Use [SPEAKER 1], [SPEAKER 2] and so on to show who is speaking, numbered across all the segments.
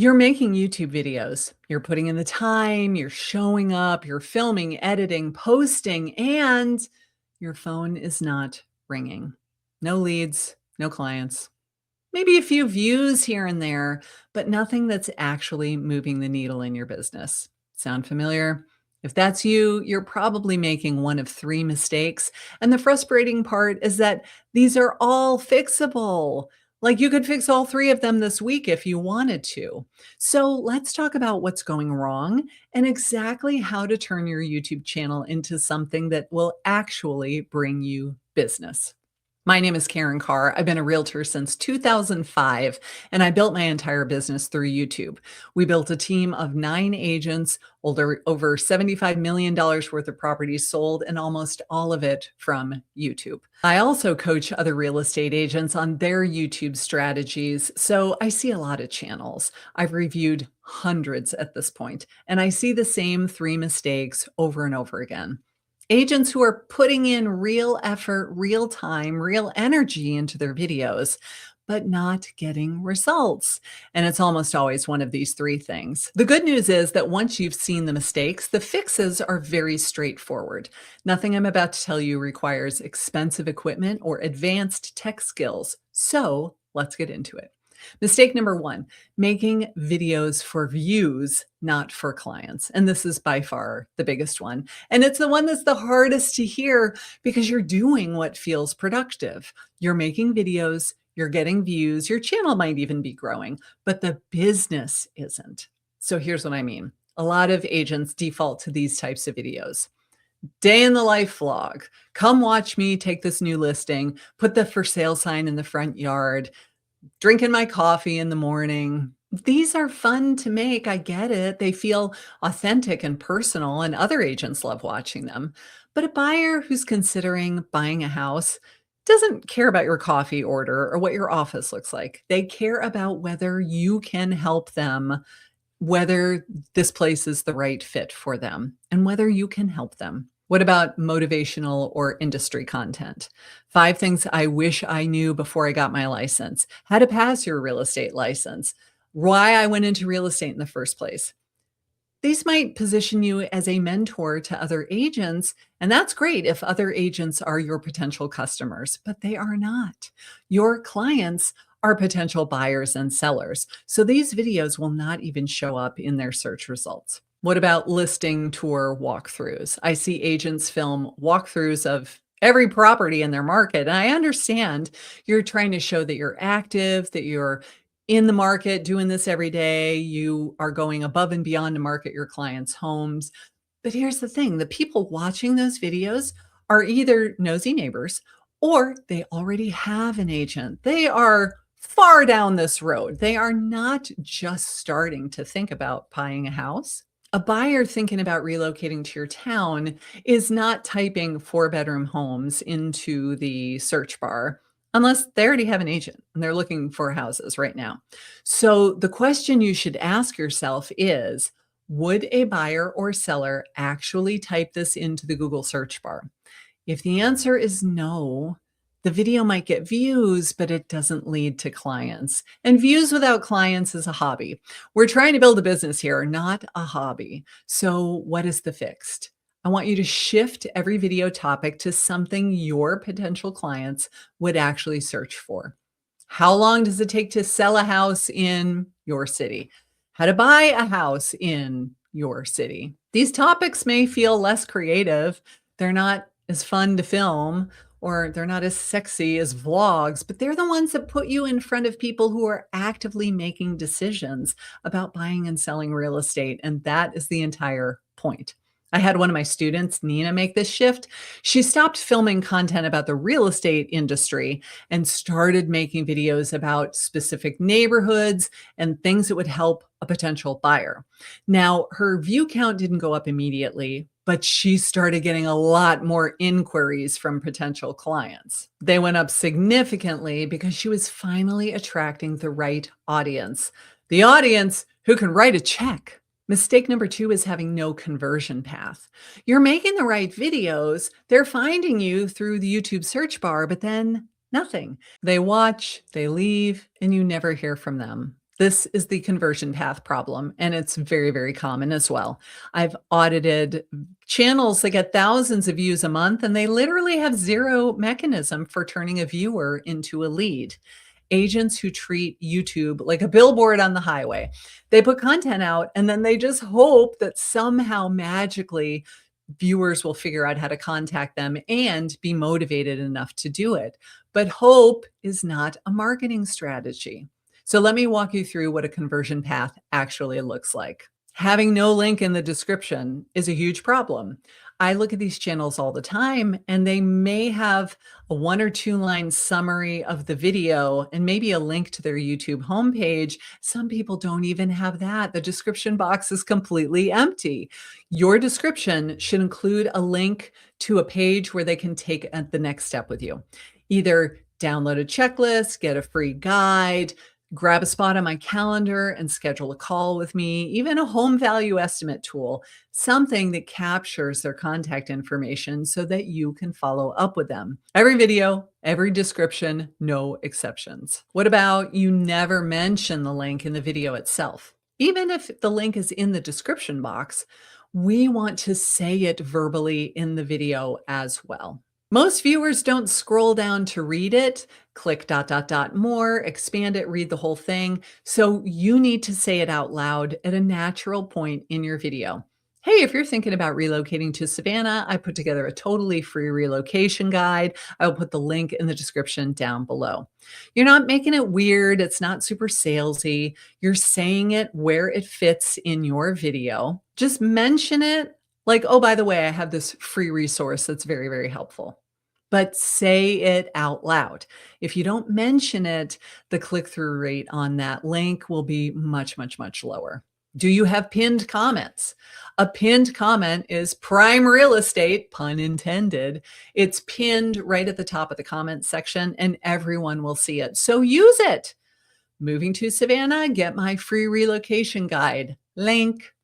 [SPEAKER 1] You're making YouTube videos. You're putting in the time, you're showing up, you're filming, editing, posting, and your phone is not ringing. No leads, no clients, maybe a few views here and there, but nothing that's actually moving the needle in your business. Sound familiar? If that's you, you're probably making one of three mistakes. And the frustrating part is that these are all fixable. Like you could fix all three of them this week if you wanted to. So let's talk about what's going wrong and exactly how to turn your YouTube channel into something that will actually bring you business. My name is Karin Carr. I've been a realtor since 2005, and I built my entire business through YouTube. We built a team of 9 agents, over $75 million worth of properties sold, and almost all of it from YouTube. I also coach other real estate agents on their YouTube strategies, so I see a lot of channels. I've reviewed hundreds at this point, and I see the same 3 mistakes over and over again. Agents who are putting in real effort, real time, real energy into their videos, but not getting results. And it's almost always one of these 3 things. The good news is that once you've seen the mistakes, the fixes are very straightforward. Nothing I'm about to tell you requires expensive equipment or advanced tech skills. So let's get into it. Mistake number 1, making videos for views, not for clients. And this is by far the biggest one. And it's the one that's the hardest to hear because you're doing what feels productive. You're making videos, you're getting views, your channel might even be growing, but the business isn't. So here's what I mean. A lot of agents default to these types of videos. Day in the life vlog. Come watch me take this new listing, put the for sale sign in the front yard, drinking my coffee in the morning. These are fun to make. I get it. They feel authentic and personal, and other agents love watching them. But a buyer who's considering buying a house doesn't care about your coffee order or what your office looks like. They care about whether you can help them, whether this place is the right fit for them, and whether you can help them. What about motivational or industry content? 5 things I wish I knew before I got my license, how to pass your real estate license, why I went into real estate in the first place. These might position you as a mentor to other agents, and that's great if other agents are your potential customers, but they are not. Your clients are potential buyers and sellers, so these videos will not even show up in their search results. What about listing tour walkthroughs? I see agents film walkthroughs of every property in their market, and I understand you're trying to show that you're active, that you're in the market doing this every day. You are going above and beyond to market your clients' homes. But here's the thing, the people watching those videos are either nosy neighbors or they already have an agent. They are far down this road. They are not just starting to think about buying a house. A buyer thinking about relocating to your town is not typing 4-bedroom homes into the search bar unless they already have an agent and they're looking for houses right now. So the question you should ask yourself is, would a buyer or seller actually type this into the Google search bar? If the answer is no, the video might get views, but it doesn't lead to clients. And views without clients is a hobby. We're trying to build a business here, not a hobby. So what is the fix? I want you to shift every video topic to something your potential clients would actually search for. How long does it take to sell a house in your city? How to buy a house in your city? These topics may feel less creative. They're not as fun to film, or they're not as sexy as vlogs, but they're the ones that put you in front of people who are actively making decisions about buying and selling real estate. And that is the entire point. I had one of my students, Nina, make this shift. She stopped filming content about the real estate industry and started making videos about specific neighborhoods and things that would help a potential buyer. Now, her view count didn't go up immediately, but she started getting a lot more inquiries from potential clients. They went up significantly because she was finally attracting the right audience, the audience who can write a check. Mistake number 2 is having no conversion path. You're making the right videos. They're finding you through the YouTube search bar, but then nothing. They watch, they leave, and you never hear from them. This is the conversion path problem, and it's very, very common as well. I've audited channels that get thousands of views a month, and they literally have zero mechanism for turning a viewer into a lead. Agents who treat YouTube like a billboard on the highway. They put content out and then they just hope that somehow magically viewers will figure out how to contact them and be motivated enough to do it. But hope is not a marketing strategy. So let me walk you through what a conversion path actually looks like. Having no link in the description is a huge problem. I look at these channels all the time, and they may have a 1 or 2 line summary of the video and maybe a link to their YouTube homepage. Some people don't even have that. The description box is completely empty. Your description should include a link to a page where they can take the next step with you. Either download a checklist, get a free guide, grab a spot on my calendar and schedule a call with me, even a home value estimate tool, something that captures their contact information so that you can follow up with them. Every video, every description, no exceptions. What about you never mention the link in the video itself? Even if the link is in the description box, we want to say it verbally in the video as well. Most viewers don't scroll down to read it, click ... more, expand it, read the whole thing. So you need to say it out loud at a natural point in your video. Hey, if you're thinking about relocating to Savannah, I put together a totally free relocation guide. I'll put the link in the description down below. You're not making it weird. It's not super salesy. You're saying it where it fits in your video. Just mention it like, oh, by the way, I have this free resource that's very, very helpful. But say it out loud. If you don't mention it, the click-through rate on that link will be much, much, much lower. Do you have pinned comments? A pinned comment is prime real estate, pun intended. It's pinned right at the top of the comment section and everyone will see it. So use it. Moving to Savannah, get my free relocation guide. Link.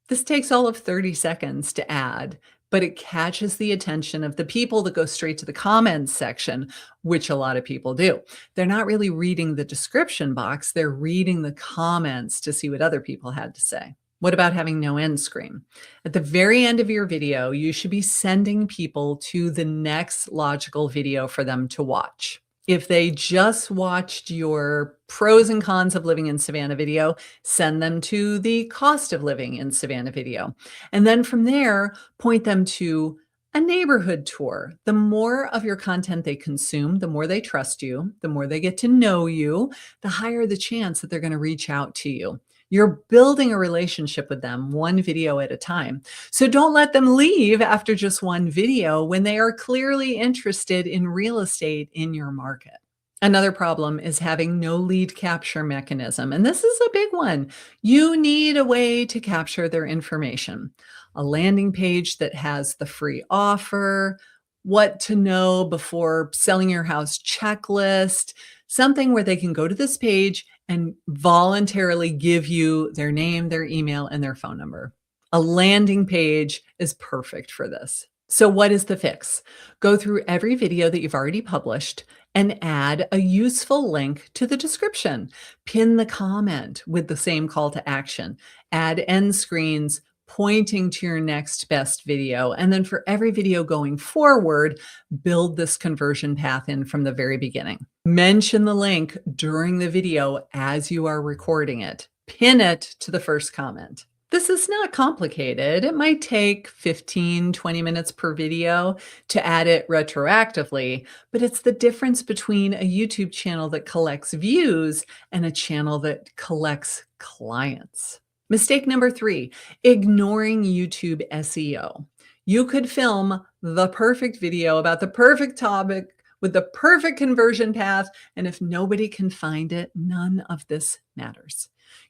[SPEAKER 1] This takes all of 30 seconds to add, but it catches the attention of the people that go straight to the comments section, which a lot of people do. They're not really reading the description box, they're reading the comments to see what other people had to say. What about having no end screen? At the very end of your video, you should be sending people to the next logical video for them to watch. If they just watched your pros and cons of living in Savannah video, send them to the cost of living in Savannah video. And then from there, point them to a neighborhood tour. The more of your content they consume, the more they trust you, the more they get to know you, the higher the chance that they're going to reach out to you. You're building a relationship with them one video at a time. So don't let them leave after just one video when they are clearly interested in real estate in your market. Another problem is having no lead capture mechanism. And this is a big one. You need a way to capture their information. A landing page that has the free offer, what to know before selling your house checklist, something where they can go to this page and voluntarily give you their name, their email, and their phone number. A landing page is perfect for this. So what is the fix? Go through every video that you've already published and add a useful link to the description. Pin the comment with the same call to action. Add end screens pointing to your next best video. And then for every video going forward, build this conversion path in from the very beginning. Mention the link during the video as you are recording it. Pin it to the first comment. This is not complicated. It might take 15, 20 minutes per video to add it retroactively, but it's the difference between a YouTube channel that collects views and a channel that collects clients. Mistake number 3, ignoring YouTube SEO. You could film the perfect video about the perfect topic with the perfect conversion path, and if nobody can find it, none of this matters.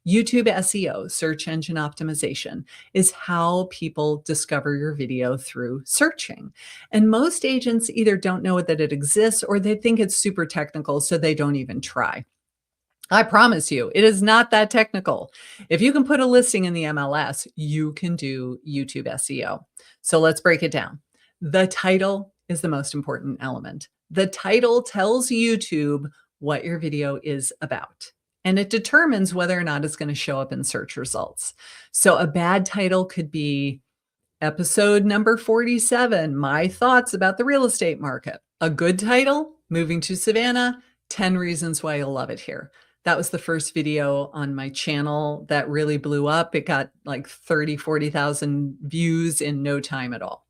[SPEAKER 1] YouTube SEO, search engine optimization, is how people discover your video through searching. And most agents either don't know that it exists or they think it's super technical, so they don't even try. I promise you, it is not that technical. If you can put a listing in the MLS, you can do YouTube SEO. So let's break it down. The title is the most important element. The title tells YouTube what your video is about. and it determines whether or not it's going to show up in search results. So a bad title could be Episode number 47, My Thoughts About the Real Estate Market. A good title, Moving to Savannah, 10 Reasons Why You'll Love It Here. That was the first video on my channel that really blew up. It got like 30, 40,000 views in no time at all.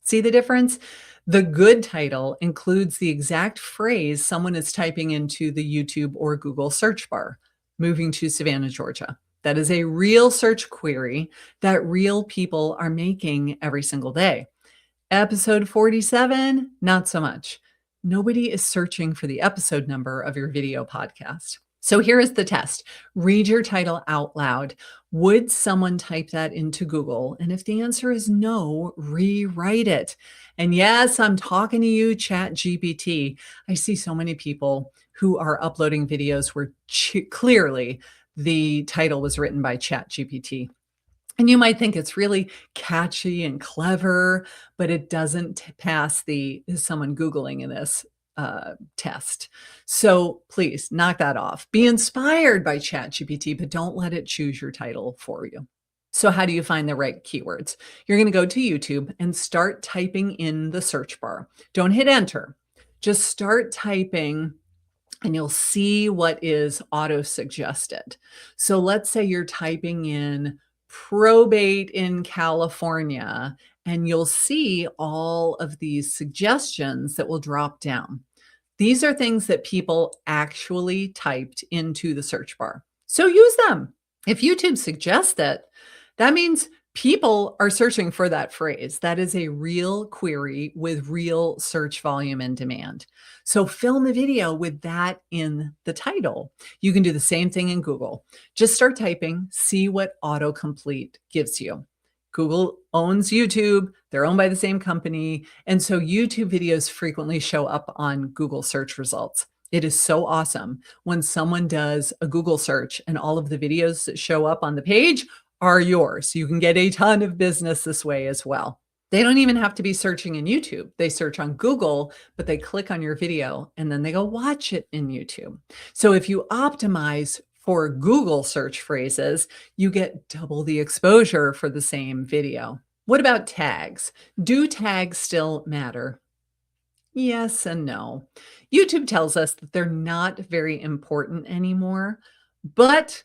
[SPEAKER 1] See the difference? The good title includes the exact phrase someone is typing into the YouTube or Google search bar, Moving to Savannah, Georgia. That is a real search query that real people are making every single day. Episode 47, not so much. Nobody is searching for the episode number of your video podcast. So here is the test. Read your title out loud. Would someone type that into Google? And if the answer is no, rewrite it. And yes, I'm talking to you, ChatGPT. I see so many people who are uploading videos where clearly the title was written by ChatGPT. And you might think it's really catchy and clever, but it doesn't pass the is someone Googling in this test. So please knock that off. Be inspired by ChatGPT, but don't let it choose your title for you. So how do you find the right keywords? You're going to go to YouTube and start typing in the search bar. Don't hit enter. Just start typing and you'll see what is auto-suggested. So let's say you're typing in probate in California, and you'll see all of these suggestions that will drop down. These are things that people actually typed into the search bar. So use them. If YouTube suggests it, that means people are searching for that phrase. That is a real query with real search volume and demand. So film a video with that in the title. You can do the same thing in Google. Just start typing, see what autocomplete gives you. Google owns YouTube. They're owned by the same company. And so YouTube videos frequently show up on Google search results. It is so awesome when someone does a Google search and all of the videos that show up on the page are yours. You can get a ton of business this way as well. They don't even have to be searching in YouTube. They search on Google, but they click on your video and then they go watch it in YouTube. So if you optimize for Google search phrases, you get double the exposure for the same video. What about tags? Do tags still matter? Yes and no. YouTube tells us that they're not very important anymore, but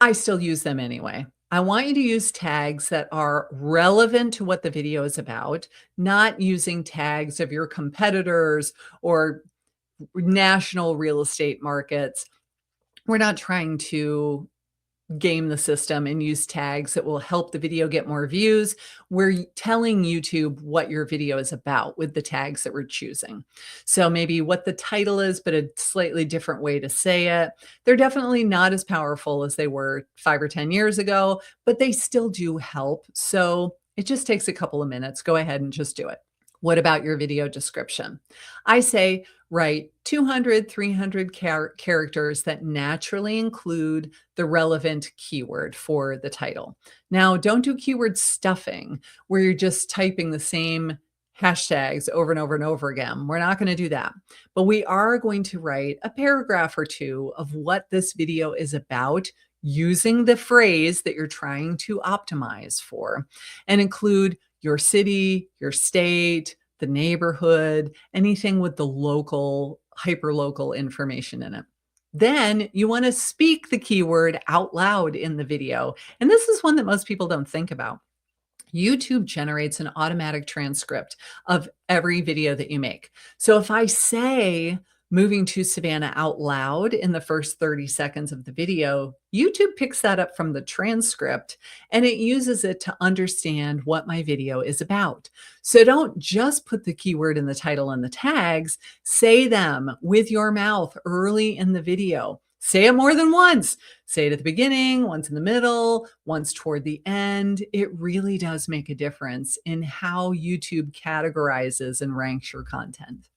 [SPEAKER 1] I still use them anyway. I want you to use tags that are relevant to what the video is about, not using tags of your competitors or national real estate markets. We're not trying to game the system and use tags that will help the video get more views. We're telling YouTube what your video is about with the tags that we're choosing. So maybe what the title is, but a slightly different way to say it. They're definitely not as powerful as they were 5 or 10 years ago, but they still do help. So it just takes a couple of minutes. Go ahead and just do it. What about your video description? I say write 200, 300 characters that naturally include the relevant keyword for the title. Now, don't do keyword stuffing where you're just typing the same hashtags over and over and over again. We're not going to do that. But we are going to write a paragraph or two of what this video is about using the phrase that you're trying to optimize for and include your city, your state, the neighborhood, anything with the local, hyperlocal information in it. Then you want to speak the keyword out loud in the video. And this is one that most people don't think about. YouTube generates an automatic transcript of every video that you make. So if I say moving to Savannah out loud in the first 30 seconds of the video, YouTube picks that up from the transcript and it uses it to understand what my video is about. So don't just put the keyword in the title and the tags, say them with your mouth early in the video. Say it more than once. Say it at the beginning, once in the middle, once toward the end. It really does make a difference in how YouTube categorizes and ranks your content.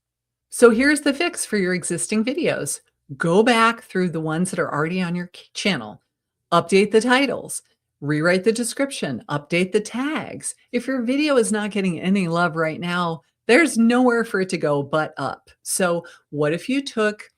[SPEAKER 1] So here's the fix for your existing videos. Go back through the ones that are already on your channel, update the titles, rewrite the description, update the tags. If your video is not getting any love right now, there's nowhere for it to go but up. So what if you took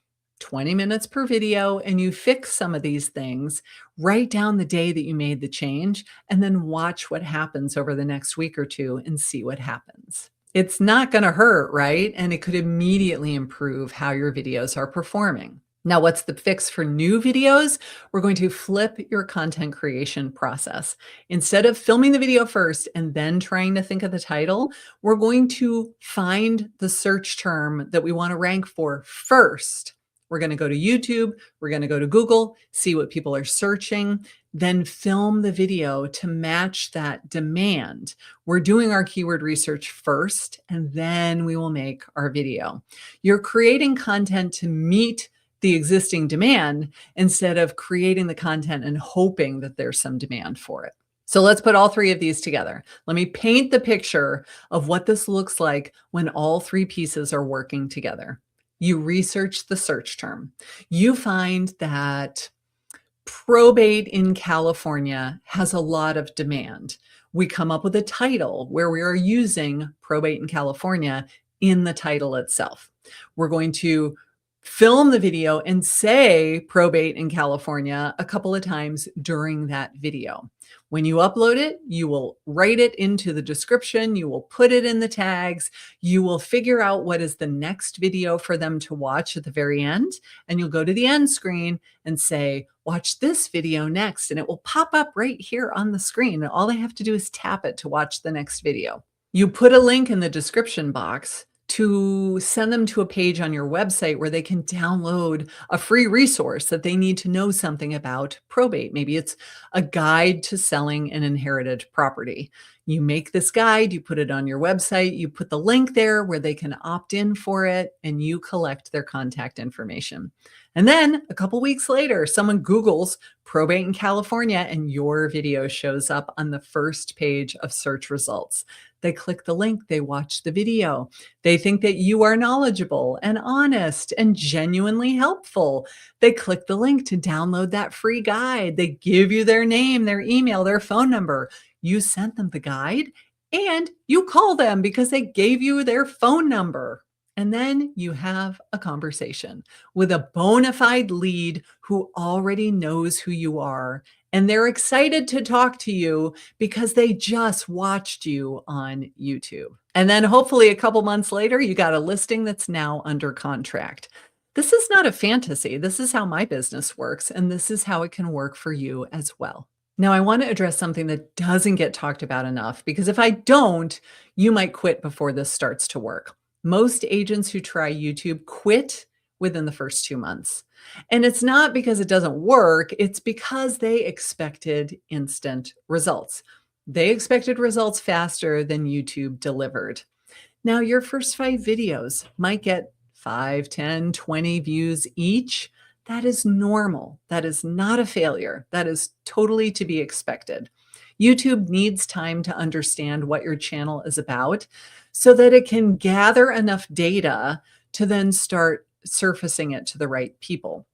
[SPEAKER 1] 20 minutes per video, and you fix some of these things, write down the day that you made the change, and then watch what happens over the next week or two and see what happens. It's not going to hurt, right? And it could immediately improve how your videos are performing. Now, what's the fix for new videos? We're going to flip your content creation process. Instead of filming the video first and then trying to think of the title, we're going to find the search term that we want to rank for first. We're going to go to YouTube, we're going to go to Google, see what people are searching, then film the video to match that demand. We're doing our keyword research first, and then we will make our video. You're creating content to meet the existing demand instead of creating the content and hoping that there's some demand for it. So let's put all three of these together. Let me paint the picture of what this looks like when all three pieces are working together. You research the search term. You find that probate in California has a lot of demand. We come up with a title where we are using probate in California in the title itself. We're going to film the video and say probate in California a couple of times during that video. When you upload it, you will write it into the description, you will put it in the tags, you will figure out what is the next video for them to watch at the very end, and you'll go to the end screen and say, watch this video next, and it will pop up right here on the screen. And all they have to do is tap it to watch the next video. You put a link in the description box to send them to a page on your website where they can download a free resource that they need to know something about probate. Maybe it's a guide to selling an inherited property. You make this guide, you put it on your website, you put the link there where they can opt in for it, and you collect their contact information. And then a couple weeks later, someone Googles probate in California and your video shows up on the first page of search results. They click the link, they watch the video. They think that you are knowledgeable and honest and genuinely helpful. They click the link to download that free guide. They give you their name, their email, their phone number. You sent them the guide and you call them because they gave you their phone number. And then you have a conversation with a bona fide lead who already knows who you are. And they're excited to talk to you because they just watched you on YouTube. And then hopefully a couple months later, you got a listing that's now under contract. This is not a fantasy. This is how my business works. And this is how it can work for you as well. Now, I want to address something that doesn't get talked about enough, because if I don't, you might quit before this starts to work. Most agents who try YouTube quit within the first 2 months. And it's not because it doesn't work, it's because they expected instant results. They expected results faster than YouTube delivered. Now, your first 5 videos might get 5, 10, 20 views each. That is normal. That is not a failure. That is totally to be expected. YouTube needs time to understand what your channel is about so that it can gather enough data to then start surfacing it to the right people.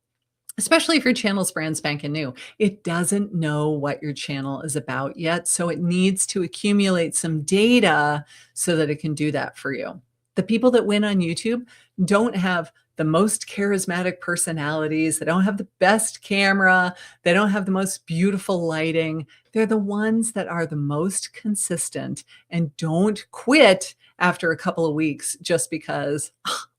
[SPEAKER 1] Especially if your channel's brand spanking new. It doesn't know what your channel is about yet, so it needs to accumulate some data so that it can do that for you. The people that win on YouTube don't have the most charismatic personalities. They don't have the best camera. They don't have the most beautiful lighting. They're the ones that are the most consistent and don't quit after a couple of weeks just because,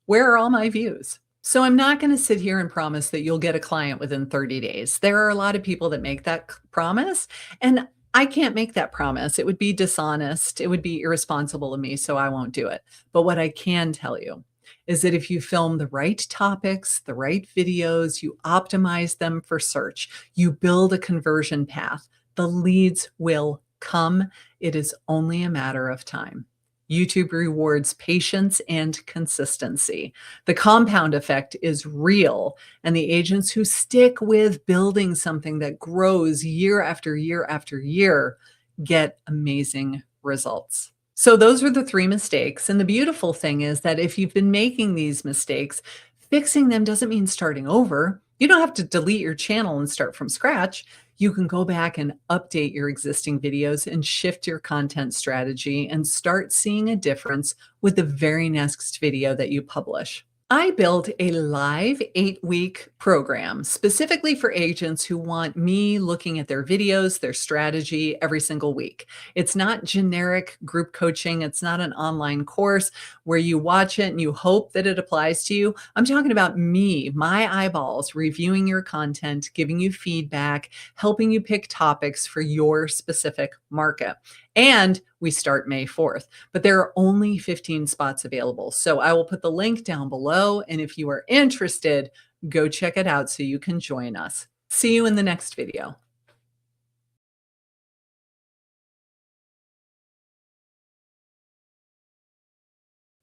[SPEAKER 1] where are all my views? So I'm not going to sit here and promise that you'll get a client within 30 days. There are a lot of people that make that promise, and I can't make that promise. It would be dishonest. It would be irresponsible of me, so I won't do it. But what I can tell you is that if you film the right topics, the right videos, you optimize them for search, you build a conversion path, the leads will come. It is only a matter of time. YouTube rewards patience and consistency. The compound effect is real, and the agents who stick with building something that grows year after year after year get amazing results. So those are the 3 mistakes. And the beautiful thing is that if you've been making these mistakes, fixing them doesn't mean starting over. You don't have to delete your channel and start from scratch. You can go back and update your existing videos and shift your content strategy and start seeing a difference with the very next video that you publish. I built a live 8-week program specifically for agents who want me looking at their videos, their strategy every single week. It's not generic group coaching. It's not an online course where you watch it and you hope that it applies to you. I'm talking about me, my eyeballs, reviewing your content, giving you feedback, helping you pick topics for your specific market. And we start May 4th, but there are only 15 spots available. So I will put the link down below. And if you are interested, go check it out so you can join us. See you in the next video.